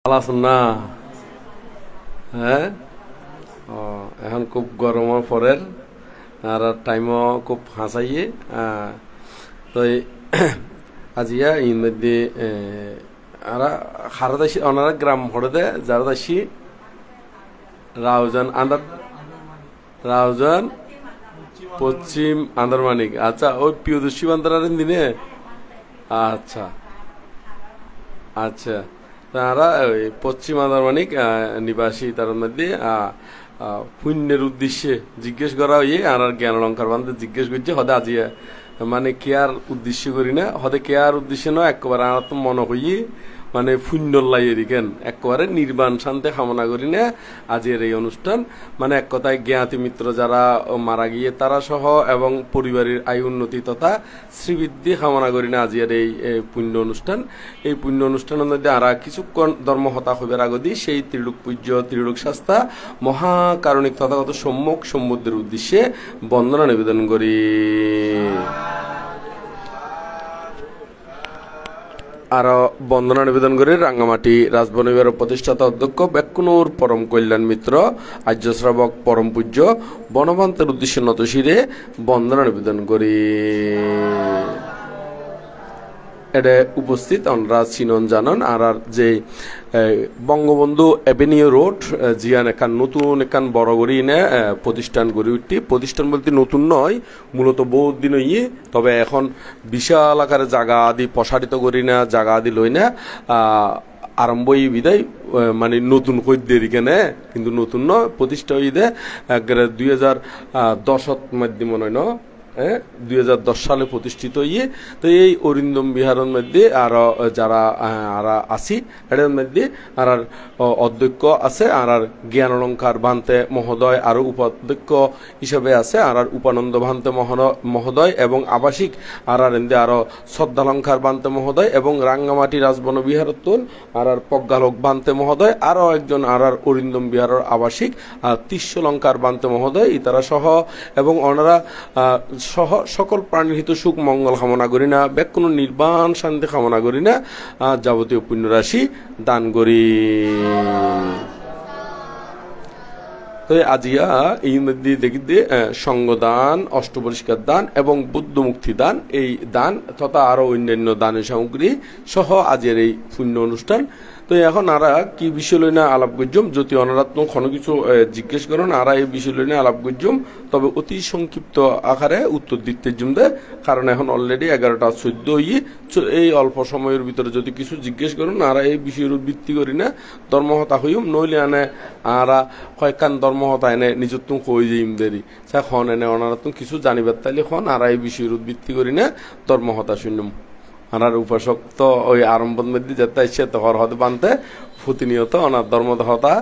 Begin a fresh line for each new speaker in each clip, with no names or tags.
ভালো আছেন না? হ্যাঁ, ও এখন খুব গরম পরের আর টাইমও খুব হাসাইয়ে তো আজিয়া ইন মধ্যে আরা হারদাসী ওনারা গ্রাম হড়দে জারদাসী রাউজান আন্দার রাউজান পশ্চিম আন্দারমানিক। আচ্ছা, ওই প্রিয়দর্শী বান্দারের দিনে। আচ্ছা আচ্ছা, তারা ওই পশ্চিম আন্দারমানিক নিবাসী তার মধ্যে পুণ্যের উদ্দেশ্যে জিজ্ঞেস করা হইয়ে আর জ্ঞান অলঙ্কার বান্ধে জিজ্ঞেস করছে হদে আজিয়া মানে কেয়ার উদ্দেশ্য করি না, হদে কেয়ার উদ্দেশ্য নয়, একেবারে আর তো মনে হইয়ে মানে পুণ্যল্লাই এদিকেন একেবারে নির্বাণ শান্তি কামনা করি না আজের এই অনুষ্ঠান। মানে এক কথায় জ্ঞাতি মিত্র যারা মারা গিয়ে তারা সহ এবং পরিবারের আয় উন্নতি তথা শ্রীবৃদ্ধি কামনা করি না আজের এই পুণ্য অনুষ্ঠান। এই পুণ্য অনুষ্ঠানের মধ্যে আর কিছুক্ষণ ধর্মহতা হইবার আগদি সেই ত্রিলোক পূজ্য ত্রিলোক শাস্তা মহাকারণিক তথাগত সম্যক সমুদ্রের উদ্দেশ্যে বন্দনা নিবেদন করি। আর বন্দনা নিবেদন করে রাঙ্গামাটি রাজবনিবারের প্রতিষ্ঠাতা অধ্যক্ষ বেকুনুর পরম কল্যাণ মিত্র আর্য শ্রাবক পরম পূজ্য বনবান্তের উদ্দেশ্যে নতশিরে বন্দনা নিবেদন করি। এটা উপস্থিত আমরা চিনন জানন আর যে বঙ্গবন্ধু এভিনিউ রোড জিয়ান এখান নতুন এখান বড় করি না প্রতিষ্ঠান গড়ে উঠতি। প্রতিষ্ঠান বলতে নতুন নয়, মূলত বহুত দিন ইয়ে, তবে এখন বিশাল আকারে জায়গা আদি প্রসারিত করি না, জায়গা আদি লই না আরম্ভ বিদায় মানে নতুন কইদের কেনে কিন্তু নতুন নয়, প্রতিষ্ঠা হইদে 2010 মাধ্যম মনে হয় 2010 সালে প্রতিষ্ঠিত ইয়ে। তো এই অরিন্দম বিহারের মধ্যে আর যারা আর আসি এটার মধ্যে আর অধ্যক্ষ আছে আর জ্ঞান অলঙ্কার ভান্তে মহোদয়, আরো উপাধ্যক্ষ হিসেবে আছে আর উপানন্দ ভান্তে মহোদয় এবং আবাসিক আর এমনি আরো শ্রদ্ধালঙ্কার ভান্তে মহোদয় এবং রাঙ্গামাটি রাজবন বিহারত্তন আর প্রজ্ঞালোক ভান্তে মহোদয়, আরো একজন আর অরিন্দম বিহারের আবাসিক ত্রিশলঙ্কার ভান্তে মহোদয় ইতারা সহ এবং ওনারা সহ সকল প্রাণীর হিত সুখ মঙ্গল কামনা করি না, কোনো নির্বাণ শান্তি কামনা করি না, যাবতীয় পুণ্যরাশি দান করি। তো আজিয়া এই মধ্যে দেখি সঙ্গদান, অষ্টপরিষ্কার দান এবং বুদ্ধ মুক্তি দান, এই দান তথা আরো অন্যান্য দানের সামগ্রী সহ আজের এই পুণ্য অনুষ্ঠান। তো এখন আরা কি বিষয় লই না আলাপ করজম, যদি অনারাত্ম কোনো কিছু জিজ্ঞেস করেন আরা এই বিষয় লই না আলাপ করজম, তবে অতি সংক্ষিপ্ত আকারে উত্তর দিতে জমদে, কারণ এখন অলরেডি 11টা 14 হইয়ে এই অল্প সময়ের ভিতরে যদি কিছু জিজ্ঞেস করেন আরা এই বিষয়ের ভিত্তি করি না ধর্মহতা হইম, নইলে আনে আরা কয়েকখান ধর্মহতা এনে নিজত্ব কই যাইম দেরি খন এনে অনারাত্ম কিছু জানিবার তাইলে খন আরা এই বিষয়ের ভিত্তি করি না ধর্মহতা শুনম। আর উপাসক তো ওই আরম্ভের মধ্যে যেতে সে তো হর হতে বানতে প্রতিনিয়ত ওনার ধর্মদহতা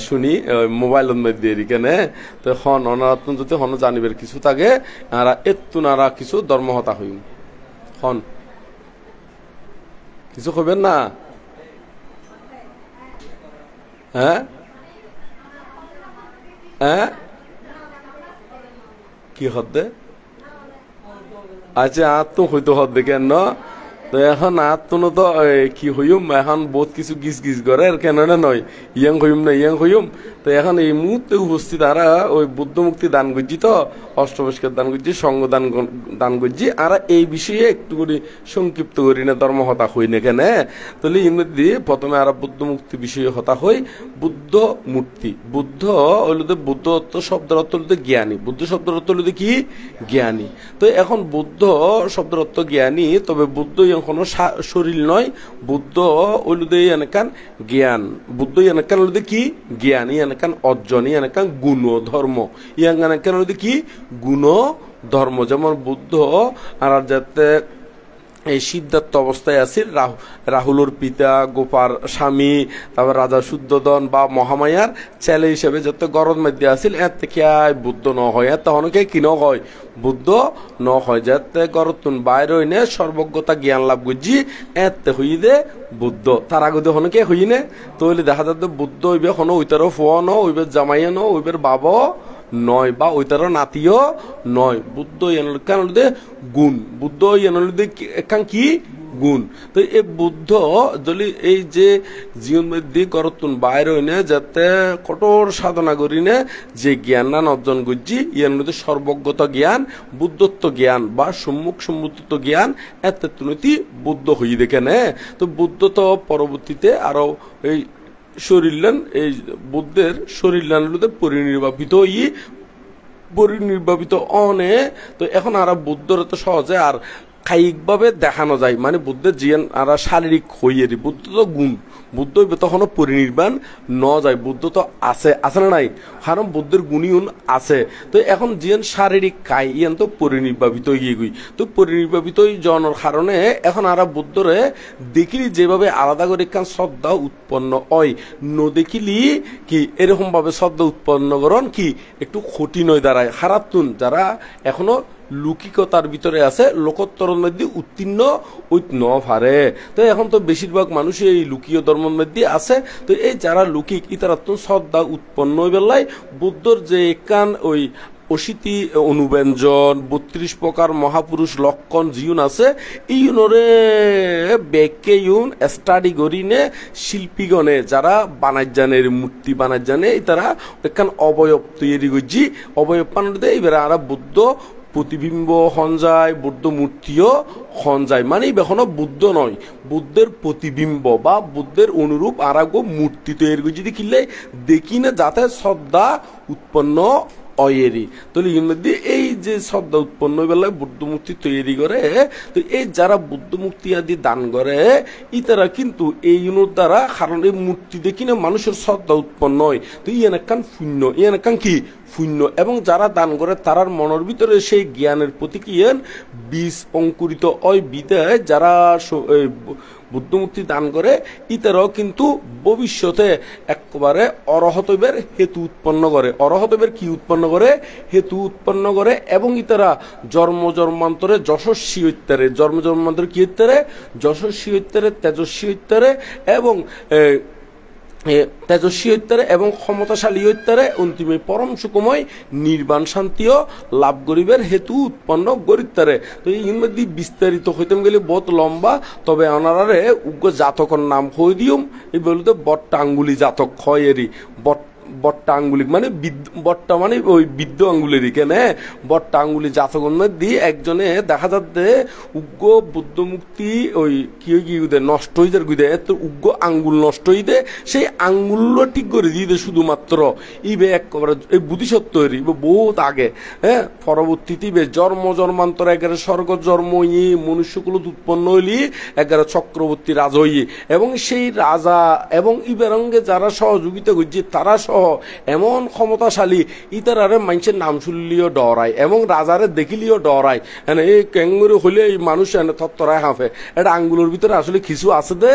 শুনি মোবাইলের মধ্যে কেনে। তো হন ওনার যদি হন জানিবের কিছু থাকে আর এত্তু নারা কিছু ধর্মহতা হইম হন কিছু কইবেন না? হ্যাঁ হ্যাঁ কি হতে? আচ্ছা তো হইতো হতে কেন? তো এখন আত্মন তো কি হইম এখন বহুত কিছু গিস গিস করে আর কেন নয় ইয়াং হইম না ইয়াং হইম। তো এখন এই মুহূর্তে উপস্থিত আর ওই বুদ্ধ মুক্তি দান করছি, তো অষ্টপরিষ্কার দান করছি, সঙ্গ দান করছি আর এই বিষয়ে একটু করে সংক্ষিপ্ত করি না ধর্মহতা হই না কেন। তাহলে ইংরেজি প্রথমে আর বুদ্ধ মুক্তি বিষয়ে হতা হই। বুদ্ধ মূর্তি, বুদ্ধ হইল বুদ্ধ অর্থ শব্দের অর্থ হল জ্ঞানী, বুদ্ধ শব্দের অর্থ হল কি জ্ঞানী। তো এখন বুদ্ধ শব্দের অর্থ জ্ঞানী, তবে বুদ্ধ কোনো শরীর নয়, বুদ্ধ ওলুদে এনেকান জ্ঞান, বুদ্ধ এনেকান ওলুদে কি জ্ঞান, এনেকান অর্জন, এনেকান গুণ ধর্ম, ইয়ান ওলুদে কি গুণ ধর্ম। যেমন বুদ্ধ আর যাতে এই সিদ্ধার্থ অবস্থায় আছে রাহুলের পিতা, গোপার স্বামী, তারপর রাজা শুদ্ধোধন বা মহামায়ার ছেলে হিসেবে যত গরম মধ্যে আসিল এর থেকে বুদ্ধ ন হয়, এত অনেকে কি ন হয় বুদ্ধ ন হয়, যাতে গরতুন বাইরে হইনে সর্বজ্ঞতা জ্ঞান লাভ করছি এতে হই দে বুদ্ধ। তার আগে হনকে হইনে তৈলে দেখা যাতে বুদ্ধ হইবে হন ওইটারও ফোয়া ন ওইবার জামাইয়া ন ওইবার বাবা নয় বা ওইটার নাতিও নয়। বুদ্ধ কেন গুণ, বুদ্ধ এখান কি গুণ। তো এই বুদ্ধ যদি এই যে জীবন মধ্যে করতুন বাইরে হইনে যাতে কঠোর সাধনা করিনে যে জ্ঞান অর্জন করছি ইয়ার মধ্যে সর্বজ্ঞতা জ্ঞান, বুদ্ধত্ব জ্ঞান বা সম্মুক্ত জ্ঞান এত বুদ্ধ হই দেখে নে। তো বুদ্ধ তো পরবর্তীতে আরো এই শরীরলান এই বুদ্ধের শরীরলানের পরিনির্বাপিত অনে। তো এখন আর বুদ্ধর তো সহজে আর কায়িকভাবে দেখানো যায়, মানে বুদ্ধের জিয়ান আর শারীরিক হইয়ে বুদ্ধ তো গুণ, বুদ্ধ তখনও পরিনির্বাণ ন যায়, বুদ্ধ তো আছে না নাই, কারণ বুদ্ধের গুণীগুণ আছে। তো এখন জিয়ান শারীরিক কায় ইয়ান তো পরিনির্বাপিত হয়ে গই। তো পরিনির্বাপিত জনের কারণে এখন আর বুদ্ধরে দেখিলি যেভাবে আলাদা করে কান শ্রদ্ধা উৎপন্ন হয়, ন দেখিলি কি এরকম ভাবে শ্রদ্ধা উৎপন্ন করন কি একটু কঠিন হয়ে দাঁড়ায়। হারাতুন যারা এখনো লৌকিকতার ভিতরে আছে, লোকোত্তরের মধ্যে উত্তীর্ণ ন পারে। তো এখন তো বেশিরভাগ মানুষ এই লুকীয় ধর্মের মধ্যে আছে। তো এই যারা লৌকিক ইতারা তো শ্রদ্ধা উৎপন্ন হয়ে বেলায় বুদ্ধর যে কান ওই অশীতি অনুব্যঞ্জন 32 প্রকার মহাপুরুষ লক্ষণ জিউন আছে, ইউনরে ব্যাকে ইউন স্টাডি করিনে শিল্পীগণে যারা বানাই জানে মূর্তি বানাই জানে তারা একখান অবয়ব তৈরি করছি, অবয়ব পানোতে এবার আর বুদ্ধ প্রতিবিম্ব হন যায়, বুদ্ধ মূর্তিও হন যায়, মানে এখনো বুদ্ধ নয়, বুদ্ধের প্রতিবিম্ব বা বুদ্ধের অনুরূপ আর মূর্তি তৈরি করছি দেখিলে দেখি না যাতে শ্রদ্ধা উৎপন্ন অয়েরি। তাহলে এর মধ্যে এই যে শ্রদ্ধা উৎপন্ন বেলায় বুদ্ধ মূর্তি তৈরি করে, তো এই যারা বুদ্ধ মূর্তি আদি দান করে ইতারা কিন্তু এই দ্বারা, কারণ এই মূর্তি দেখি না মানুষের শ্রদ্ধা উৎপন্ন হয়, তো ইয়ান একখান শূন্য, ইয়ান একখান কি শূন্য। এবং যারা দান করে তারার মনের ভিতরে সেই জ্ঞানের প্রতি কি বীজ অঙ্কুরিত হয় বিদায় যারা বুদ্ধমূর্তি দান করে ইতারাও কিন্তু ভবিষ্যতে একেবারে অরহতবের হেতু উৎপন্ন করে। অরহতবের কি উৎপন্ন করে? হেতু উৎপন্ন করে। এবং ইতারা জন্মান্তরে যশস্বী হইতারে, জন্মান্তরে কি হইতারে? যশস্বী হইতারে, তেজস্বী হইতারে এবং তেজস্বী হইতারে এবং ক্ষমতাশালী হইতারে, অন্তিমে পরম সুখময় নির্বাণ শান্তিও লাভ করিবার হেতু উৎপন্ন করিতারে। তো এই মধ্যে বিস্তারিত হইতাম গেলে বহুত লম্বা, তবে অনারারে উগ্র জাতকর নাম হয়ে দিউম। এই বলতে বট্টা আঙ্গুলি জাতক হয় এরই বট্টা আঙ্গুলি মানে বট্টা মানে ওই বৃদ্ধ আঙ্গুলেরই কেন বট্টা আঙ্গুলি জাতকর মধ্যে একজনে দেখা যাচ্ছে উগ্র বুদ্ধ মুক্তি ওই কি নষ্ট হয়ে যায় গুদে, তো উগ্র আঙ্গুল নষ্ট হয়ে দেয়, সেই আঙ্গুলও ঠিক করে দিয়ে দেয় শুধুমাত্র ইবে একেবারে এই বুদ্ধিসত্ত্ব বহুত আগে। হ্যাঁ, পরবর্তীতে জন্মান্তর এগারে স্বর্গ জন্ম মনুষ্যকুল উৎপন্ন হইলি এগারে চক্রবর্তী রাজা হইয়ে, এবং সেই রাজা এবং ইবেরঙ্গে যারা সহযোগিতা করছে তারা সহ এমন ক্ষমতাশালী ইতারারে মানুষের নাম শুনলিও ডরায় এবং রাজারে দেখিলিও ডরায়। হ্যাঁ, এই ক্যাঙ্গুরু হলে এই মানুষ এনে থরথরায় হাঁফে, এটা আঙ্গুলের ভিতরে আসলে কিছু আছে দে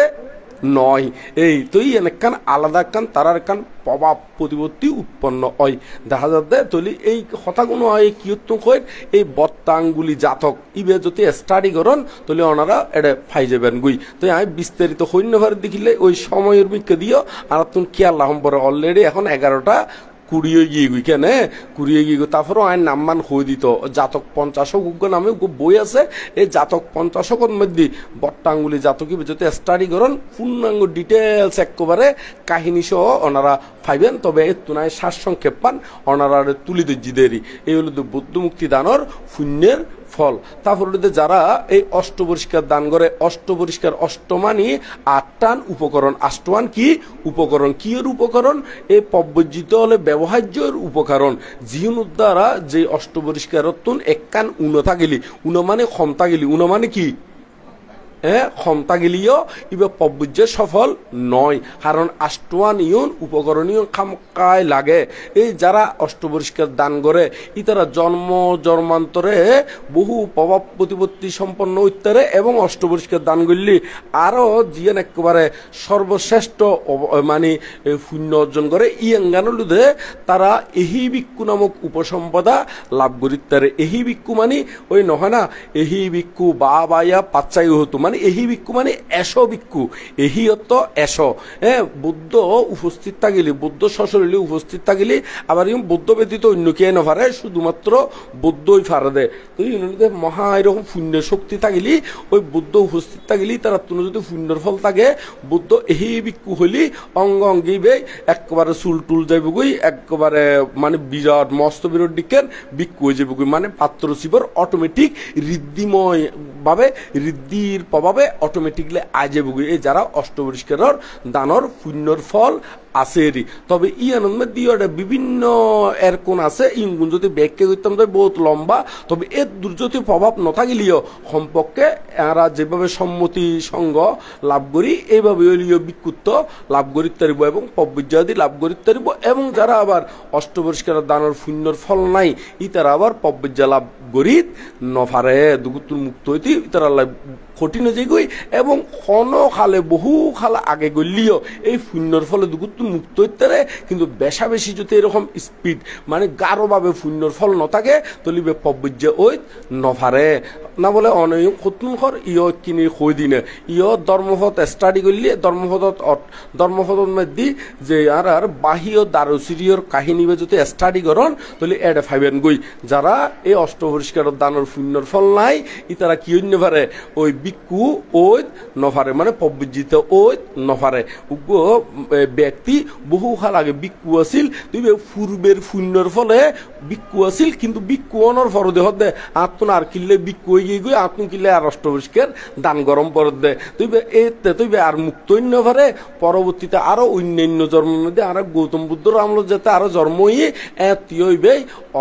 নয়। এই তুই এনেকান আলাদা কান তারার কান প্রভাব প্রতিপত্তি উৎপন্ন হয় দেখা যাচ্ছে। তলি এই কথাগুলো হয় কি হয় এই বত্তা আঙ্গুলি জাতক ইবে যদি স্টাডি করেন তাহলে ওনারা এটা ফাই যাবেন গুই। তো আমি বিস্তারিত সৈন্য ঘরে দেখিলে ওই সময়ের বিকে দিও। আর তুমি খেয়াল রাখুন পরে অলরেডি এখন 11টা 20 গিয়ে গুই কেন 20 গিয়ে তারপরেও আইন নামমান হয়ে দিত জাতক 50 উগ্র নামে বই আছে। এই জাতক 50 মধ্যে বট্টাঙ্গুলি জাতক যদি স্টাডি করেন পূর্ণাঙ্গ ডিটেলস একেবারে কাহিনী সহ ওনারা পাইবেন। তবে তুনায় সারসংক্ষেপ পান ওনারা তুলি দর্জি দেরি। এই হলো বুদ্ধ মুক্তি দানর পুণ্যের ফল। তারপরে যারা এই অষ্টপরিষ্কার দান করে, অষ্টপরিষ্কার অষ্টমানি 8টান উপকরণ, 8টান কি উপকরণ, কি এর উপকরণ? এই পব্বজিত হলে ব্যবহার্যের উপকরণ জিহুন দ্বারা যে অষ্টপরিষ্কার একখান উনো থাকিলি, উনো মানে ক্ষমতা গেলি, উনো মানে কি ক্ষমতা গেলিও ইবে পব্বজ্যের সফল নয়, কারণ 8টান ইউন উপকরণীয় খামকায় লাগে। এই যারা অষ্টপরিষ্কার দান করে ইতারা জন্মান্তরে বহু প্রভাব প্রতিপত্তি সম্পন্ন ইত্যারে এবং অষ্টপরিষ্কার দান করলি আরো জিয়ান একেবারে সর্বশ্রেষ্ঠ মানে পুণ্য অর্জন করে। ইয়াঙ্গানুলুদে তারা এহি ভিক্ষু নামক উপসম্পদা লাভ করিতারে। এহি ভিক্ষু মানে ওই নহয় না এহি ভিক্ষু বা বাইয়া পাচ্চাই হতো, মানে মানে এহি ভিক্ষু মানে এশ ভিক্ষু, এহি অর্থ এশ। বুদ্ধ উপস্থিত থাকিলে, বুদ্ধ সশরীরে উপস্থিত থাকিলে আবার বুদ্ধ ব্যতীত অন্য কে নফারে, শুধুমাত্র বুদ্ধই ফারে দেয়। তো মহা এরকম পুণ্য শক্তি থাকিলি, ওই বুদ্ধ উপস্থিত থাকিলি তারা তুমি যদি পুণ্যর ফল থাকে, বুদ্ধ এহি ভিক্ষু হইলি অঙ্গ অঙ্গি বে একেবারে চুল টুল যাইবগই, একেবারে মানে বিরাট মস্ত বিরাট দিকের ভিক্ষু হয়ে যাবগই, মানে পাত্র শিবর অটোমেটিক ঋদ্ধিময় ভাবে, ঋদ্ধির প্রভাবে অটোমেটিকলি আয় যাবগই। এই যারা অষ্টপরিষ্কারের দানর পুণ্যর ফল আছে। তবে ই আনন্দ দিয়ে বিভিন্ন এর কোন আছে, ইনগুণ যদি ব্যাখ্যা করতাম তো বহুত লম্বা। তবে এর দুর্যতি প্রভাব নথাকিলেও সম্পর্কে এরা যেভাবে সম্মতি সঙ্গ লাভ করি, এইভাবে হইলেও ভিক্ষুত্ব লাভ করিতে পারিব এবং পব্বিজ্যাদি লাভ করিতে পারিব। এবং যারা আবার অষ্টপরিষ্কার দানের পুণ্যর ফল নাই, ই তারা আবার পব্বিজ্যা লাভ করিত নফারে, দুগুত্তুর মুক্ত হইতে তারা কঠিন হয়ে যাই। এবং ক্ষণকালে বহু খালা আগে গলিও এই পুণ্যর ফলে দুগুত্তুর মুক্ত হইতে পারে। কিন্তু বেশা বেশি যদি এরকম স্পিড মানে গাঢ়ভাবে পুণ্যর ফল নথাকে, তলিবে পব্বিজ্যা ওই নফারে না বলে অনেক কতুনখর ইয় কিনি কই দিনে ইয় ধর্মপথ স্টাডি করলে ধর্মপথ মধ্যে যে আর বাহিও দারুচিরিয়র কাহিনী যদি স্টাডি করন তাহলে এডে ফাইবেন গই। যারা এই অষ্টপরিষ্কার দানের পুণ্যর ফল নাই, ই তারা কি হইতে পারে, ওই ভিক্ষু ওই নফারে মানে পব্বিজ্জিত ওই নফারে। ব্যক্তি বহু কাল আগে ভিক্ষু আছিল, তুই পূর্বের পুণ্যর ফলে ভিক্ষু আছিল, কিন্তু ভিক্ষু অনর ফর দেহ দে আত্মন আর কিনলে ভিক্ষু হয়ে গিয়ে গই, আত্ম কিনলে আর অষ্টপরিষ্কার দান গরম পরত দে তুই আর মুক্ত হইন পারে। পরবর্তীতে আরো অন্যান্য জন্মের মধ্যে আর গৌতম বুদ্ধর আমল যাতে আরো জন্ম হইয়ে তুই হইবে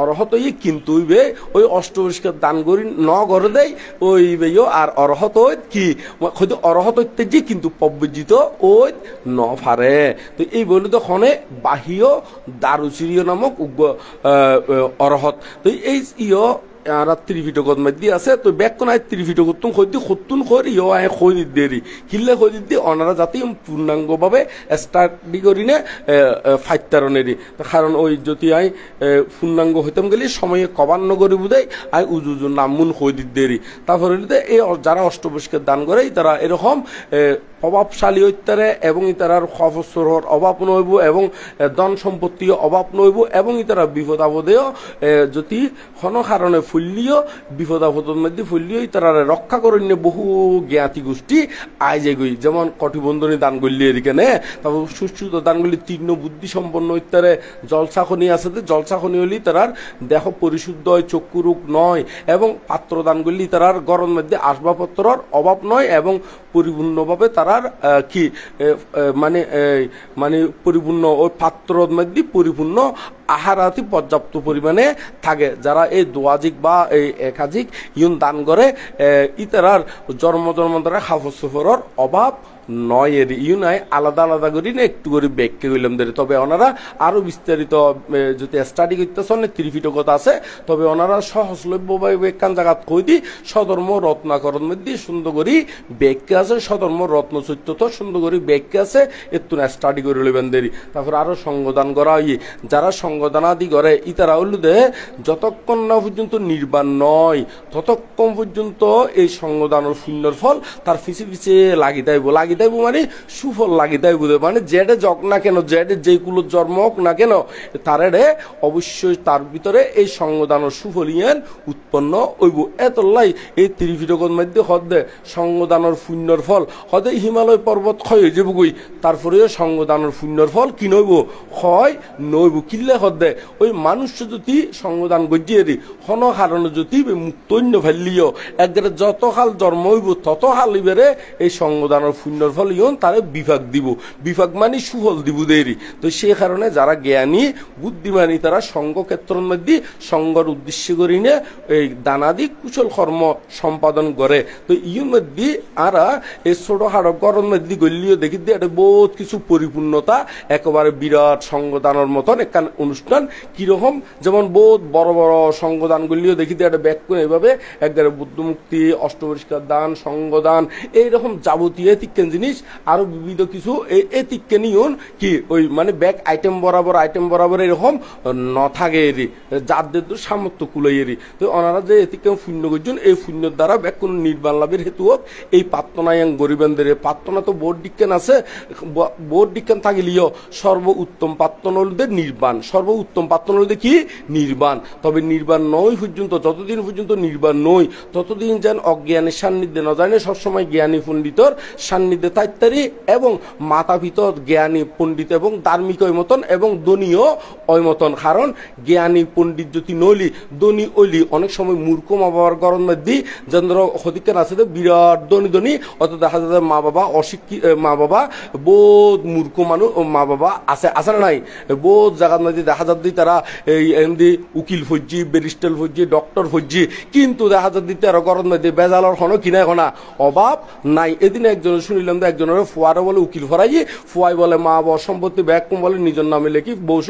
অরহত হইয়ে, কিন্তু হইবে ওই অষ্টপরিষ্কার দান করি ন করে দেয় ওই বেও আর অরহত কি হয়তো অরহত হইতে যে কিন্তু পব্বিজিত ওই ন ফারে। তো এই বলে তো খনে বাহিও দারুচিরিয় নামক অরহত। তো এই ইয় আর ত্রিপিটকত মধ্যে আছে। তো ব্যাক নাই ত্রিপিটকত খতুন খর ইয় আয় খই দেরি কিল্লে খই দি অনারা যাতে পূর্ণাঙ্গভাবে স্টাডি করি না ফাইতারণেরই। কারণ ওই যদি আই পূর্ণাঙ্গ হইতাম গেলে সময়ে কবান্ন করি বুঝাই আই উজু নামুন খই দেরি। তারপরে এই যারা অষ্টপরিষ্কার দান করে তারা এরকম প্রভাবশালী হইতারে এবং ইতারার খবর অভাব নইব এবং ধন সম্পত্তি অভাব নইব এবং ইতারা বিপদ আপদেও যদি কোনো কারণে ফুললিও বিপদ আপদের মধ্যে ফুললিও ইতারা রক্ষা করেন বহু জ্ঞাতি গোষ্ঠী আয় যেগুই, যেমন কটিবন্ধনী দান করলি এদিকে নে, তারপর সুশ্রুত দান করলি তীক্ষ্ণ বুদ্ধি সম্পন্ন ইত্যারে জলসাখনি আছে, জলসাখনি হলি তারার দেহ পরিশুদ্ধ হয়, চক্ষু রোগ নয় এবং পাত্র দান করলি তারার গরম মধ্যে আসবাবপত্রর অভাব নয় এবং পরিপূর্ণভাবে তারার কি মানে মানে পরিপূর্ণ ওই পাত্রর মধ্যে পরিপূর্ণ আহারাতি পর্যাপ্ত পরিমাণে থাকে। যারা এই দোয়াজিক বা এই একাধিক ইউন দান করে ইতারার জন্মান্তরে খাফর সফরের অভাব নয়। এর ইউনাই আলাদা আলাদা করি না একটু করে ব্যাখ্যা করলাম ধরে। তবে ওনারা আরো বিস্তারিত যদি স্টাডি করতেছেন ত্রিপিটকত আছে, তবে ওনারা সহজলভ্য বা ব্যাখ্যান জায়গা কই দি সধর্ম রত্নাকরণ মধ্যে সুন্দর করি ব্যাখ্যা আছে, সধর্ম রত্ন চৈত্য সুন্দর করি ব্যাখ্যা আছে, একটু স্টাডি করে লইবেন দেরি। তারপর আরো সঙ্গদান করা হয়, যারা সঙ্গদানাদি করে ইতারা হইল দে যতক্ষণ না পর্যন্ত নির্বাণ নয় ততক্ষণ পর্যন্ত এই সঙ্গদানের শূন্যর ফল তার পিছিয়ে পিছিয়ে লাগি দেব মানে সুফল লাগি দেয় বুঝে, মানে জেডে জগ না কেন, জেডে যে কুলোর জন্ম হোক না কেন তারে অবশ্যই তার ভিতরে এই সঙ্গদানের সুফল ইয়ান উৎপন্ন হইব। এতলাই এই ত্রিপিটকের মধ্যে হদে সঙ্গদানের পুণ্যর ফল হদে হিমালয় পর্বত ক্ষয় হয়ে যাবগই, তারপরেও সঙ্গদানের পুণ্যর ফল কি নইব ক্ষয় নইব। কিল্লে হদে ওই মানুষ যদি সঙ্গদান গজিয়ে দি হন কারণে যদি মুক্তন্য ফেললিও একবারে যত কাল জন্ম হইব তত কাল ইবারে এই সঙ্গদানের পুণ্যর ফল ইয়ন তারে বিভাগ দিব, বিভাগ মানে সুফল দিব দেরি। তো সেই কারণে যারা জ্ঞানী বুদ্ধিমানী তারা সঙ্গ ক্ষেত্রের মধ্যে সঙ্গর উদ্দেশ্য করি না এই দানাদি কুশল কর্ম সম্পাদন করে। তো ইয়ের মধ্যে আরা এই ছোট হাড় গরম মধ্যে গলিও দেখি দিয়ে একটা বহুত কিছু পরিপূর্ণতা একেবারে বিরাট সঙ্গদানের মতন একখান অনুষ্ঠান কিরকম, যেমন বহুত বড় বড় সঙ্গদান গলিও দেখি দিয়ে একটা ব্যাখ্যা এইভাবে একবারে বুদ্ধমুক্তি অষ্টপরিষ্কার দান সঙ্গদান এইরকম যাবতীয় তিকেন জিনিস আরো বিবিধ কিছু এতিককে নিয়ন কি ওই মানে ব্যাক আইটেম বরাবর এরকম ন থাকে এরি যাদের তো সামর্থ্য কুলাই এরি তো ওনারা যে এতিকে শূন্য করছেন এই শূন্যর দ্বারা ব্যাক কোন নির্বাণ লাভের হেতু হোক এই প্রার্থনায় গরিবেন্দের প্রার্থনা তো বোর্ড বিজ্ঞান আছে বোর্ড বিজ্ঞান থাকিলেও সর্ব উত্তম প্রার্থনা হলদের নির্বাণ সর্ব উত্তম প্রার্থনা হলদের কি নির্বাণ তবে নির্বাণ নয় পর্যন্ত যতদিন পর্যন্ত নির্বাণ নয় ততদিন যেন অজ্ঞানের সান্নিধ্যে ন জানে সবসময় জ্ঞানী পণ্ডিতর সান্নিধ্যে তাইতারি এবং মাতা পিতা জ্ঞানী পণ্ডিত এবং ধার্মিক ওই মতন এবং দনীয় ওই মতন কারণ জ্ঞানী পণ্ডিত যদি নলি দনী ওইলি অনেক সময় মূর্খ মা বাবার গরম মধ্যে যেন হদিকের আছে বিরাট ধনী অত দেখা যায় মা বাবা অশিক্ষিত মা বাবা বোধ মূর্খ মানুষ মা বাবা আছে আছে না নাই বোধ জায়গার মধ্যে দেখা যাচ্ছে তারা এই এমনি উকিল ফজ্জি ব্যারিস্টার ফজ্জি ডক্টর ফজ্জি কিন্তু দেখা যাচ্ছে তারা গরম মধ্যে বেজালর হনো কিনা এখনা অভাব নাই এদিন একজন শুনিলাম তো একজনের ফুয়ারে বলে উকিল ফরাই ফুয়াই বলে মা বাবা সম্পত্তি ব্যাগ কম বলে নিজের নামে লেখি বৌস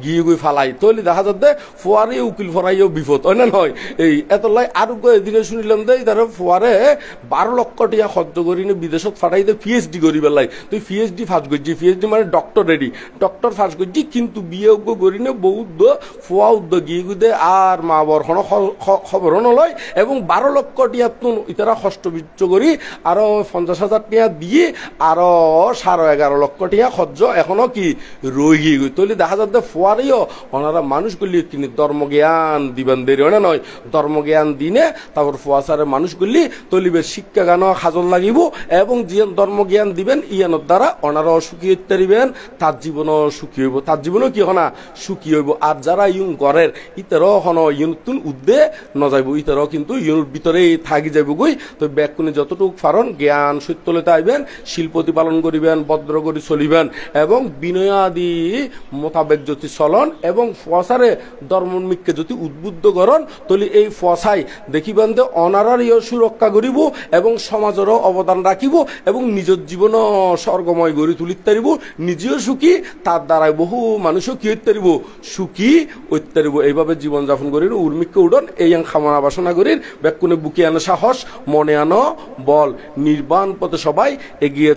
গিয়ে গুই ফালাই তৈলি দেখা যাচ্ছে ফুয়ারে উকিল ফরাইও বিপদ হয় না নয় এই এত লাই আর এদিনে শুনিলাম যে তারা ফুয়ারে 12 লক্ষ টাকা খরচ করি বিদেশত ফাটাইতে পিএইচডি করি বেলাই তুই পিএইচডি ফার্স্ট করছি পিএইচডি মানে ডক্টর রেডি ডক্টর ফার্স্ট করছি কিন্তু বিয়ে করি না বহুত ফুয়া উদ্যোগ গিয়ে গুদে আর মা বাবার কোনো খবর নলয় এবং 12 লক্ষ টাকা ইতারা হস্তবিচ্ছ করি আরো 50,000 টাকা দিয়ে আরো 11.5 লক্ষ টাকা খরচ এখনো কি রয়ে গিয়ে তৈরি দেখা যাচ্ছে ফুয়ারেও ওনারা মানুষগুলি কিন্তু ধর্মজ্ঞান দিবেন দেরি হয় না নয় ধর্মজ্ঞান দিনে তারপর ফুয়াশারের মানুষগুলি তলিবের শিক্ষা গান সাজল লাগিব এবং যিয়ান ধর্মজ্ঞান দিবেন ইয়ানোর দ্বারা ওনারাও সুখী হইতে পারিবেন তার জীবনও সুখী হইব তার জীবনও কি হনা সুখী হইব আর যারা ইউন করের ইতারও হন ইউনুতুন উদ্দে নযাইব ইতারও কিন্তু ইউনুর ভিতরেই থাকি যাইব গই তো ব্যাকুনে যতটুকু ফারণ জ্ঞান সত্যলতা আইবেন শিল প্রতিপালন করিবেন ভদ্র করে চলিবেন এবং বিনয়াদি মোতাবেক যদি চলন এবং ফসারে ধর্মমিককে যদি উদ্বুদ্ধ করন তলি এই ফসাই দেখিবেন যে অনারার সুরক্ষা করিব এবং সমাজেরও অবদান রাখিব এবং নিজের জীবনও স্বর্গময় গড়ি তুলিতে পারিব নিজেও সুখী তার দ্বারাই বহু মানুষও কি হইতে পারিব সুখী হইতে পারিব এইভাবে জীবনযাপন করির উর্মিককে উডন এই কামনা বাসনা করির ব্যাকুনে বুকে আনো সাহস মনে আনো বল নির্বাণ পথে সবাই এগিয়ে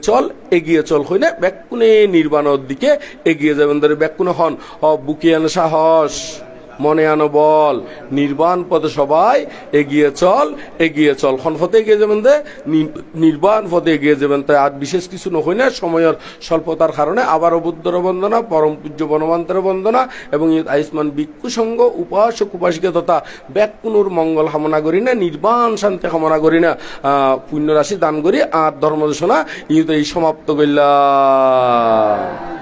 চল হইনে ব্যাকুনে নির্বাণের দিকে এগিয়ে যাবেন ধরে ব্যাকুনে হন বুকে আনো সাহস মনে আনো বল নির্বাণ পথে সবাই এগিয়ে চল হনফতে এগিয়ে যাবেন দে নির্বাণ পথে এগিয়ে যাবেন তাই আর বিশেষ কিছু নহই না সময়ের স্বল্পতার কারণে আবারও বুদ্ধর বন্দনা পরম পূজ্য বনমান্তের বন্দনা এবং আয়ুষ্মান ভিক্ষু সংঘ উপাসক উপাসিকা তথা ব্যাকুনুর মঙ্গল কামনা করি না নির্বাণ শান্তি কামনা করি না পুণ্য রাশি দান করি আর ধর্মদেশনা এই সমাপ্ত করলাম।